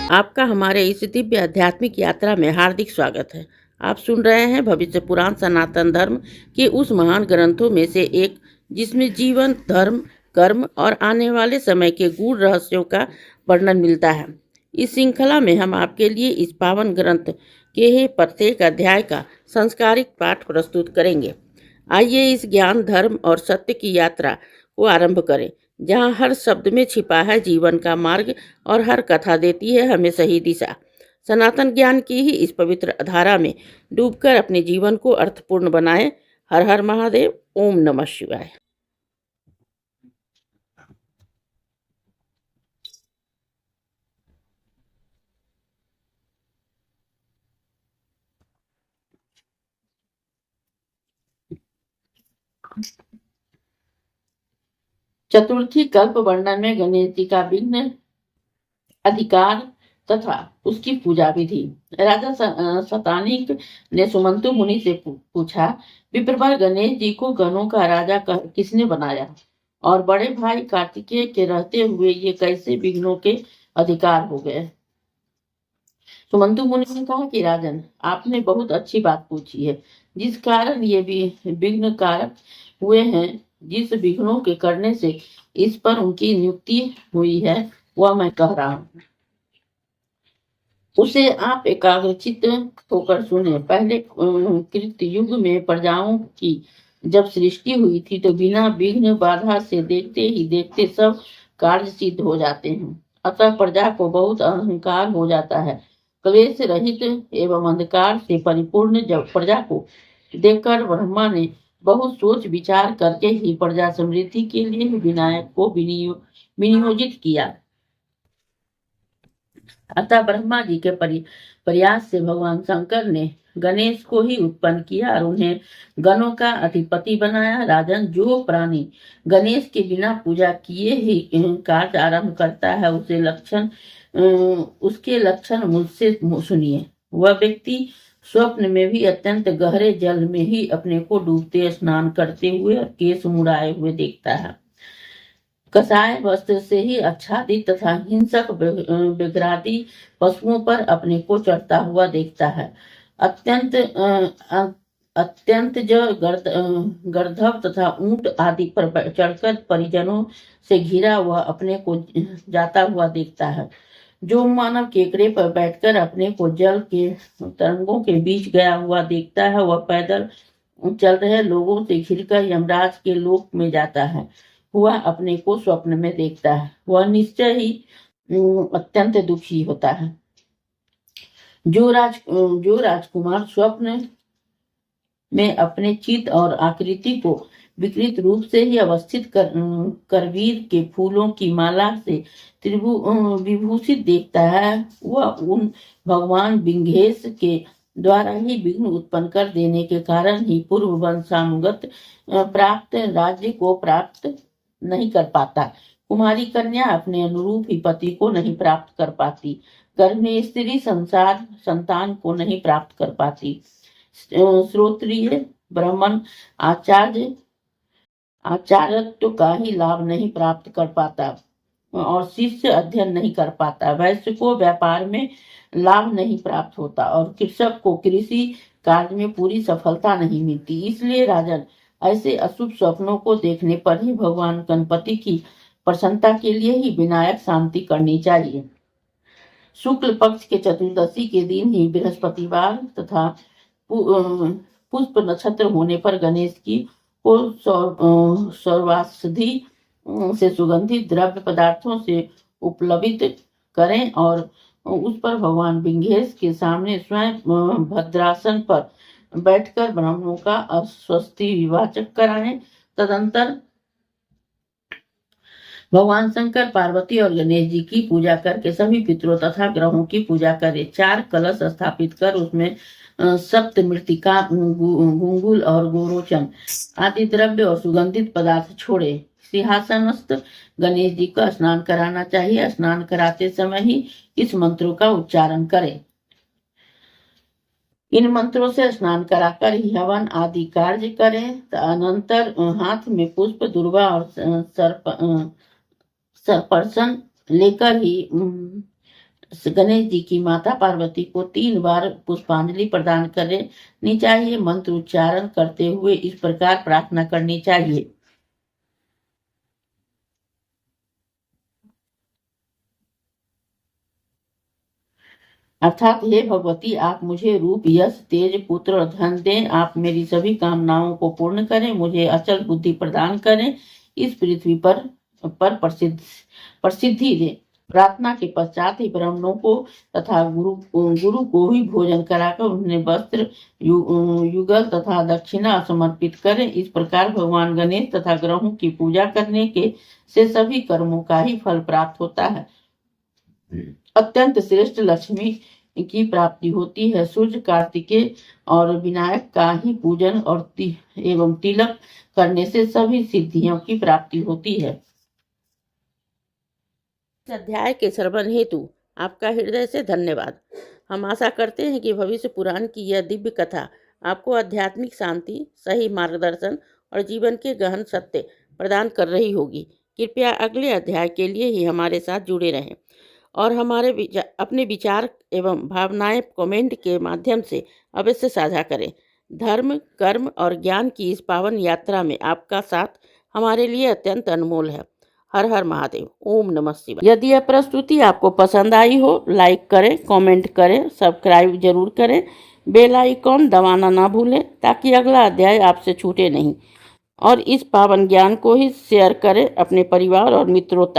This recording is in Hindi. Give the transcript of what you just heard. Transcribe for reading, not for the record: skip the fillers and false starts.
आपका हमारे इस दिव्य आध्यात्मिक यात्रा में हार्दिक स्वागत है। आप सुन रहे हैं भविष्य पुराण सनातन धर्म के उस महान ग्रंथों में से एक, जिसमें जीवन, धर्म, कर्म और आने वाले समय के गूढ़ रहस्यों का वर्णन मिलता है। इस श्रृंखला में हम आपके लिए इस पावन ग्रंथ के ही प्रत्येक अध्याय का संस्कारिक पाठ प्रस्तुत करेंगे। आइए इस ज्ञान, धर्म और सत्य की यात्रा को आरंभ करें, जहाँ हर शब्द में छिपा है जीवन का मार्ग और हर कथा देती है हमें सही दिशा। सनातन ज्ञान की ही इस पवित्र धारा में डूबकर अपने जीवन को अर्थपूर्ण बनाएं। हर हर महादेव। ओम नमः शिवाय। चतुर्थी कल्प वर्णन में गणेश जी का विघ्न अधिकार तथा उसकी पूजा विधि। राजा शतानीक ने सुमंतु मुनि से पूछा, विप्रवर, गणेश जी को गणों का राजा किसने बनाया, और बड़े भाई कार्तिकेय के रहते हुए ये कैसे विघ्नों के अधिकार हो गए। सुमंतु मुनि ने कहा कि राजन, आपने बहुत अच्छी बात पूछी है। जिस कारण ये भी विघ्न कारक हुए हैं, जिस विघ्नों के करने से इस पर उनकी नियुक्ति हुई है, वह मैं कह रहा हूँ। उसे आप एकाग्रचित होकर सुने। पहले कृत युग में प्रजाओं की जब सृष्टि हुई थी, तो बिना विघ्न बाधा से देखते ही देखते सब कार्य सिद्ध हो जाते हैं। अतः प्रजा को बहुत अहंकार हो जाता है। क्लेश रहित एवं अंधकार से परिपूर्ण जब प्रजा को देखकर ब्रह्मा ने बहुत सोच विचार करके ही प्रजा समृद्धि के लिए विनायक को विनियोजित किया। अतः ब्रह्मा जी के प्रयास से भगवान शंकर ने गणेश को ही उत्पन्न किया और उन्हें गणों का अधिपति बनाया। राजन, जो प्राणी गणेश के बिना पूजा किए ही कार्य आरंभ करता है, उसके लक्षण मुझसे सुनिए। वह व्यक्ति स्वप्न में भी अत्यंत गहरे जल में ही अपने को डूबते, स्नान करते हुए और केश मुड़ाए हुए देखता है। कसाय वस्त्र से ही आच्छादित तथा हिंसक विग्रादी पशुओं पर अपने को चढ़ता हुआ देखता है। अत्यंत जो गर्दभ तथा ऊंट आदि पर चढ़कर परिजनों से घिरा हुआ अपने को जाता हुआ देखता है। जो मानव केकड़े पर बैठकर अपने को जल के तरंगों के बीच गया हुआ देखता है, वह पैदल चल रहे लोगों से घिरकर यमराज के लोक में जाता है। वह अपने को स्वप्न में देखता है, वह निश्चय ही अत्यंत दुखी होता है। जो राजकुमार स्वप्न में अपने चित्त और आकृति को विकृत रूप से ही अवस्थित करवीर के फूलों की माला से विभूषित देखता है, वह उन भगवान विंघेश के द्वारा ही विघ्न उत्पन्न कर देने के कारण ही पूर्व वंशानुगत प्राप्त राज्य को प्राप्त नहीं कर पाता। कुमारी कन्या अपने अनुरूप ही पति को नहीं प्राप्त कर पाती। गर्भनीय स्त्री संतान को नहीं प्राप्त कर पाती। श्रोत्रिय ब्राह्मण आचार्यत्व का ही लाभ नहीं प्राप्त कर पाता और शिष्य अध्ययन नहीं कर पाता। वैश्य को व्यापार में लाभ नहीं प्राप्त होता और कृषक को कृषि कार्य में पूरी सफलता नहीं मिलती। इसलिए राजन, ऐसे अशुभ स्वप्नों को देखने पर ही भगवान गणपति की प्रसन्नता के लिए ही विनायक शांति करनी चाहिए। शुक्ल पक्ष के चतुर्दशी के दिन ही बृहस्पतिवार तथा पुष्प नक्षत्र होने पर गणेश की को सर्वास्धि से सुगंधित द्रव्य पदार्थों से उपलब्ध करें और उस पर भगवान विंघेश के सामने स्वयं भद्रासन पर बैठकर ब्राह्मणों का अस्वस्थि विवाचक कराएं। तदंतर भगवान शंकर, पार्वती और गणेश जी की पूजा करके सभी पितरों तथा ग्रहों की पूजा करें। 4 कलश स्थापित कर उसमें सप्त मृतिका, गुंगुल और गोरोचन आदि द्रव्य और सुगंधित पदार्थ छोड़े। सिंहासनस्थ गणेश जी का स्नान कराना चाहिए। स्नान कराते समय ही इस मंत्रों का उच्चारण करें। इन मंत्रों से स्नान कराकर हवन आदि कार्य करें। अनंतर हाथ में पुष्प, दुर्वा और सर्पसन लेकर ही गणेश जी की माता पार्वती को 3 बार पुष्पांजलि प्रदान करनी चाहिए। मंत्र उच्चारण करते हुए इस प्रकार प्रार्थना करनी चाहिए। अर्थात हे भगवती, आप मुझे रूप, यश, तेज, पुत्र और धन दें। आप मेरी सभी कामनाओं को पूर्ण करें, मुझे अचल बुद्धि प्रदान करें, इस पृथ्वी पर प्रसिद्धि दें। प्रार्थना के पश्चात ही ब्राह्मणों को तथा गुरु को भी भोजन कराकर उन्हें वस्त्र, युगल तथा दक्षिणा समर्पित करें। इस प्रकार भगवान गणेश तथा ग्रहों की पूजा करने के से सभी कर्मों का ही फल प्राप्त होता है। अत्यंत श्रेष्ठ लक्ष्मी की प्राप्ति होती है। सूर्य, कार्तिकेय और विनायक का ही पूजन और एवं तिलक करने से सभी सिद्धियों की प्राप्ति होती है। इस अध्याय के श्रवण हेतु आपका हृदय से धन्यवाद। हम आशा करते हैं कि भविष्य पुराण की यह दिव्य कथा आपको आध्यात्मिक शांति, सही मार्गदर्शन और जीवन के गहन सत्य प्रदान कर रही होगी। कृपया अगले अध्याय के लिए ही हमारे साथ जुड़े रहें और अपने विचार एवं भावनाएं कमेंट के माध्यम से अवश्य साझा करें। धर्म, कर्म और ज्ञान की इस पावन यात्रा में आपका साथ हमारे लिए अत्यंत अनमोल है। हर हर महादेव। ओम नमः शिवाय। यदि यह प्रस्तुति आपको पसंद आई हो, लाइक करें, कमेंट करें, सब्सक्राइब जरूर करें, बेल आइकॉन दबाना ना भूलें ताकि अगला अध्याय आपसे छूटे नहीं। और इस पावन ज्ञान को ही शेयर करें अपने परिवार और मित्रों तक।